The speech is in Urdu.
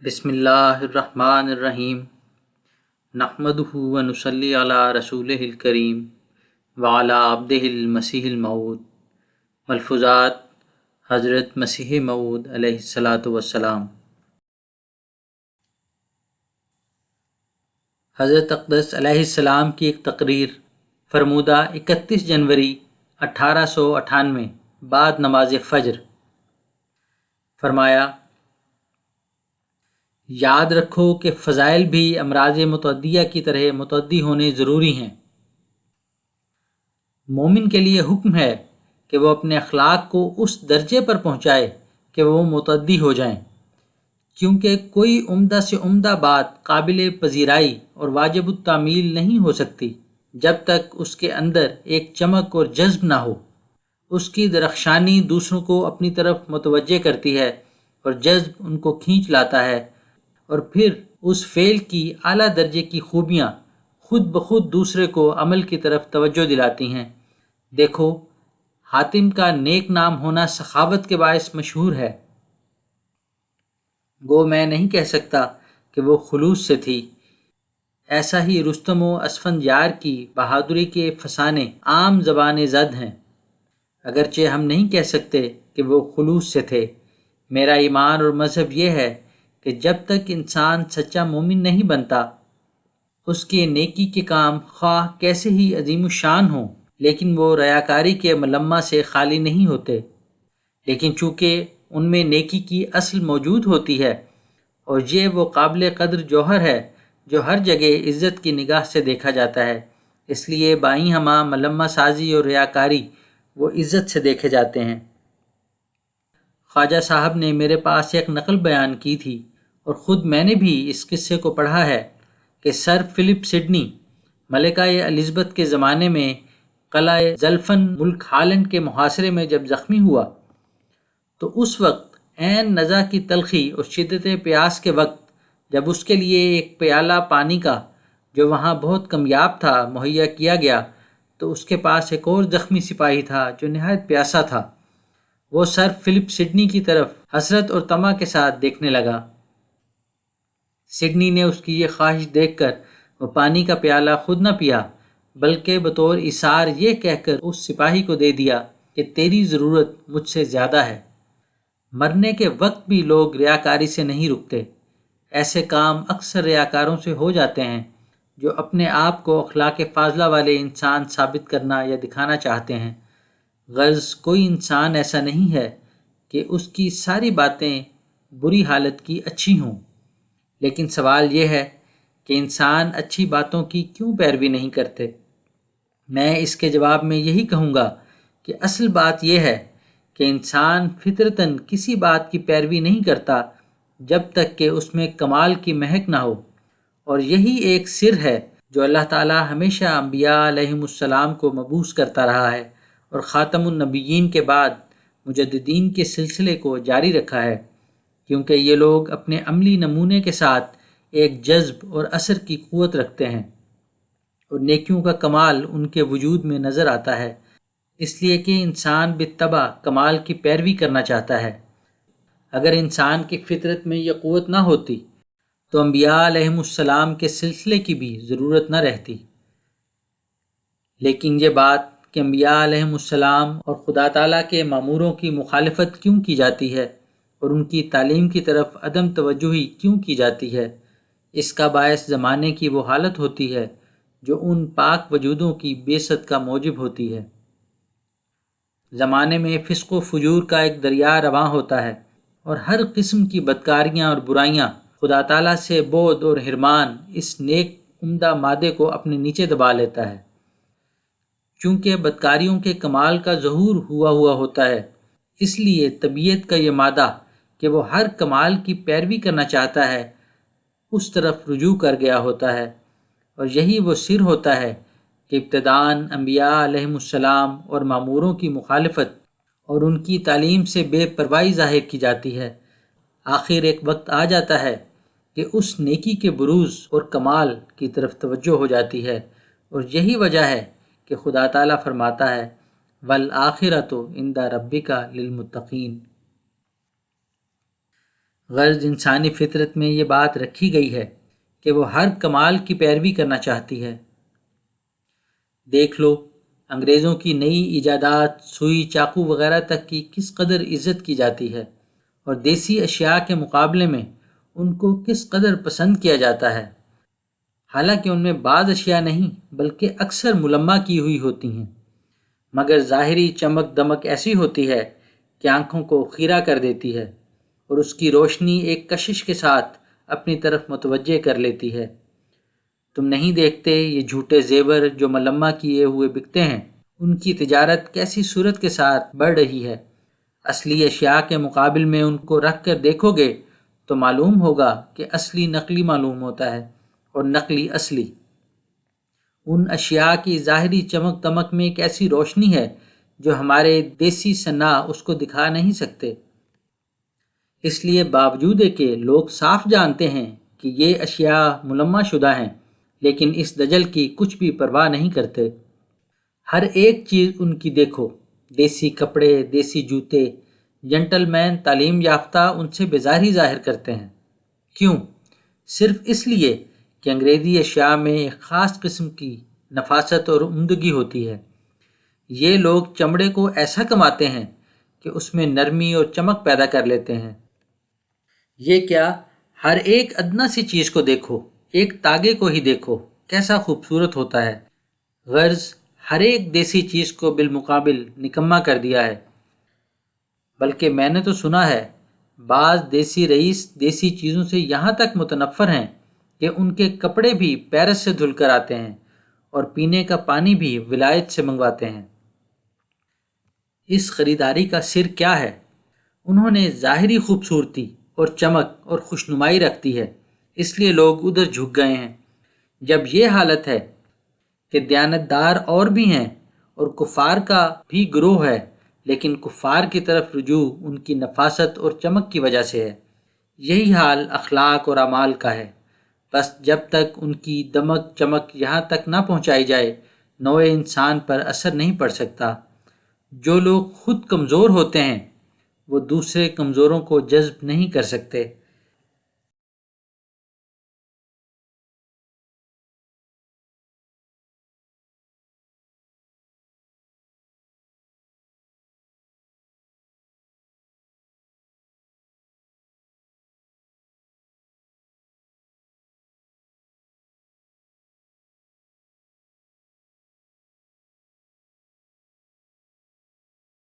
بسم اللہ الرحمن الرحیم نحمدہ و نصلی علی رسولہ الکریم وعلی عبدہ المسیح الموعود ملفوظات حضرت مسیح موعود علیہ الصلاۃ والسلام۔ حضرت اقدس علیہ السلام کی ایک تقریر فرمودہ 31 جنوری 1898 بعد نماز فجر۔ فرمایا، یاد رکھو کہ فضائل بھی امراض متعدیہ کی طرح متعدی ہونے ضروری ہیں۔ مومن کے لیے حکم ہے کہ وہ اپنے اخلاق کو اس درجے پر پہنچائے کہ وہ متعدی ہو جائیں، کیونکہ کوئی عمدہ سے عمدہ بات قابل پذیرائی اور واجب التعمیل نہیں ہو سکتی جب تک اس کے اندر ایک چمک اور جذب نہ ہو۔ اس کی درخشانی دوسروں کو اپنی طرف متوجہ کرتی ہے اور جذب ان کو کھینچ لاتا ہے، اور پھر اس فعل کی اعلیٰ درجے کی خوبیاں خود بخود دوسرے کو عمل کی طرف توجہ دلاتی ہیں۔ دیکھو، حاتم کا نیک نام ہونا سخاوت کے باعث مشہور ہے۔ گو میں نہیں کہہ سکتا کہ وہ خلوص سے تھی، ایسا ہی رستم و اسفندیار کی بہادری کے افسانے عام زبان زد ہیں، اگرچہ ہم نہیں کہہ سکتے کہ وہ خلوص سے تھے۔ میرا ایمان اور مذہب یہ ہے کہ جب تک انسان سچا مومن نہیں بنتا، اس کے نیکی کے کام خواہ کیسے ہی عظیم الشان ہوں، لیکن وہ ریاکاری کے ملمہ سے خالی نہیں ہوتے۔ لیکن چونکہ ان میں نیکی کی اصل موجود ہوتی ہے، اور یہ وہ قابل قدر جوہر ہے جو ہر جگہ عزت کی نگاہ سے دیکھا جاتا ہے، اس لیے بائیں ہمہ ملمہ سازی اور ریاکاری وہ عزت سے دیکھے جاتے ہیں۔ خواجہ صاحب نے میرے پاس ایک نقل بیان کی تھی، اور خود میں نے بھی اس قصے کو پڑھا ہے کہ سر فلپ سڈنی ملکہ الزبتھ کے زمانے میں قلعہ زلفن ملک ہالینڈ کے محاصرے میں جب زخمی ہوا تو اس وقت عین نزا کی تلخی اور شدت پیاس کے وقت جب اس کے لیے ایک پیالہ پانی کا جو وہاں بہت کمیاب تھا مہیا کیا گیا، تو اس کے پاس ایک اور زخمی سپاہی تھا جو نہایت پیاسا تھا۔ وہ سر فلپ سڈنی کی طرف حسرت اور طمع کے ساتھ دیکھنے لگا۔ سڈنی نے اس کی یہ خواہش دیکھ کر وہ پانی کا پیالہ خود نہ پیا، بلکہ بطور ایثار یہ کہہ کر اس سپاہی کو دے دیا کہ تیری ضرورت مجھ سے زیادہ ہے۔ مرنے کے وقت بھی لوگ ریاکاری سے نہیں رکتے۔ ایسے کام اکثر ریاکاروں سے ہو جاتے ہیں جو اپنے آپ کو اخلاق فاضلہ والے انسان ثابت کرنا یا دکھانا چاہتے ہیں۔ غرض کوئی انسان ایسا نہیں ہے کہ اس کی ساری باتیں بری حالت کی اچھی ہوں، لیکن سوال یہ ہے کہ انسان اچھی باتوں کی کیوں پیروی نہیں کرتے؟ میں اس کے جواب میں یہی کہوں گا کہ اصل بات یہ ہے کہ انسان فطرتاً کسی بات کی پیروی نہیں کرتا جب تک کہ اس میں کمال کی مہک نہ ہو، اور یہی ایک سر ہے جو اللہ تعالیٰ ہمیشہ انبیاء علیہم السلام کو مبعوث کرتا رہا ہے، اور خاتم النبیین کے بعد مجددین کے سلسلے کو جاری رکھا ہے، کیونکہ یہ لوگ اپنے عملی نمونے کے ساتھ ایک جذب اور اثر کی قوت رکھتے ہیں، اور نیکیوں کا کمال ان کے وجود میں نظر آتا ہے، اس لیے کہ انسان بالطبع کمال کی پیروی کرنا چاہتا ہے۔ اگر انسان کی فطرت میں یہ قوت نہ ہوتی تو انبیاء علیہم السلام کے سلسلے کی بھی ضرورت نہ رہتی۔ لیکن یہ بات کہ انبیاء علیہم السلام اور خدا تعالیٰ کے ماموروں کی مخالفت کیوں کی جاتی ہے اور ان کی تعلیم کی طرف عدم توجہی کیوں کی جاتی ہے، اس کا باعث زمانے کی وہ حالت ہوتی ہے جو ان پاک وجودوں کی بیست کا موجب ہوتی ہے۔ زمانے میں فسق و فجور کا ایک دریا رواں ہوتا ہے، اور ہر قسم کی بدکاریاں اور برائیاں خدا تعالیٰ سے بعد اور حرمان اس نیک عمدہ مادے کو اپنے نیچے دبا لیتا ہے۔ چونکہ بدکاریوں کے کمال کا ظہور ہوا ہوتا ہے، اس لیے طبیعت کا یہ مادہ کہ وہ ہر کمال کی پیروی کرنا چاہتا ہے اس طرف رجوع کر گیا ہوتا ہے، اور یہی وہ سر ہوتا ہے کہ ابتداءً انبیاء علیہم السلام اور ماموروں کی مخالفت اور ان کی تعلیم سے بے پرواہی ظاہر کی جاتی ہے۔ آخر ایک وقت آ جاتا ہے کہ اس نیکی کے بروز اور کمال کی طرف توجہ ہو جاتی ہے، اور یہی وجہ ہے کہ خدا تعالیٰ فرماتا ہے وَالْآخِرَةُ عِنْدَ رَبِّكَ لِلْمُتَّقِينَ۔ غرض انسانی فطرت میں یہ بات رکھی گئی ہے کہ وہ ہر کمال کی پیروی کرنا چاہتی ہے۔ دیکھ لو انگریزوں کی نئی ایجادات سوئی چاقو وغیرہ تک کی کس قدر عزت کی جاتی ہے، اور دیسی اشیاء کے مقابلے میں ان کو کس قدر پسند کیا جاتا ہے، حالانکہ ان میں بعض اشیاء نہیں بلکہ اکثر ملمہ کی ہوئی ہوتی ہیں، مگر ظاہری چمک دمک ایسی ہوتی ہے کہ آنکھوں کو خیرہ کر دیتی ہے اور اس کی روشنی ایک کشش کے ساتھ اپنی طرف متوجہ کر لیتی ہے۔ تم نہیں دیکھتے یہ جھوٹے زیور جو ملمہ کیے ہوئے بکتے ہیں، ان کی تجارت کیسی صورت کے ساتھ بڑھ رہی ہے۔ اصلی اشیاء کے مقابل میں ان کو رکھ کر دیکھو گے تو معلوم ہوگا کہ اصلی نقلی معلوم ہوتا ہے اور نقلی اصلی۔ ان اشیاء کی ظاہری چمک دمک میں ایک ایسی روشنی ہے جو ہمارے دیسی صناع اس کو دکھا نہیں سکتے۔ اس لیے باوجود کہ لوگ صاف جانتے ہیں کہ یہ اشیاء ملمہ شدہ ہیں، لیکن اس دجل کی کچھ بھی پرواہ نہیں کرتے۔ ہر ایک چیز ان کی دیکھو، دیسی کپڑے، دیسی جوتے، جنٹل مین تعلیم یافتہ ان سے بیزاری ظاہر کرتے ہیں۔ کیوں؟ صرف اس لیے کہ انگریزی اشیاء میں ایک خاص قسم کی نفاست اور عمدگی ہوتی ہے۔ یہ لوگ چمڑے کو ایسا کماتے ہیں کہ اس میں نرمی اور چمک پیدا کر لیتے ہیں۔ یہ کیا، ہر ایک ادنا سی چیز کو دیکھو، ایک تاگے کو ہی دیکھو، کیسا خوبصورت ہوتا ہے۔ غرض ہر ایک دیسی چیز کو بالمقابل نکما کر دیا ہے۔ بلکہ میں نے تو سنا ہے بعض دیسی رئیس دیسی چیزوں سے یہاں تک متنفر ہیں کہ ان کے کپڑے بھی پیرس سے دھل کر آتے ہیں اور پینے کا پانی بھی ولایت سے منگواتے ہیں۔ اس خریداری کا سر کیا ہے؟ انہوں نے ظاہری خوبصورتی اور چمک اور خوشنمائی رکھتی ہے، اس لیے لوگ ادھر جھک گئے ہیں۔ جب یہ حالت ہے کہ دیانتدار اور بھی ہیں اور کفار کا بھی گروہ ہے، لیکن کفار کی طرف رجوع ان کی نفاست اور چمک کی وجہ سے ہے۔ یہی حال اخلاق اور اعمال کا ہے۔ بس جب تک ان کی دمک چمک یہاں تک نہ پہنچائی جائے، نوع انسان پر اثر نہیں پڑ سکتا۔ جو لوگ خود کمزور ہوتے ہیں وہ دوسرے کمزوروں کو جذب نہیں کر سکتے۔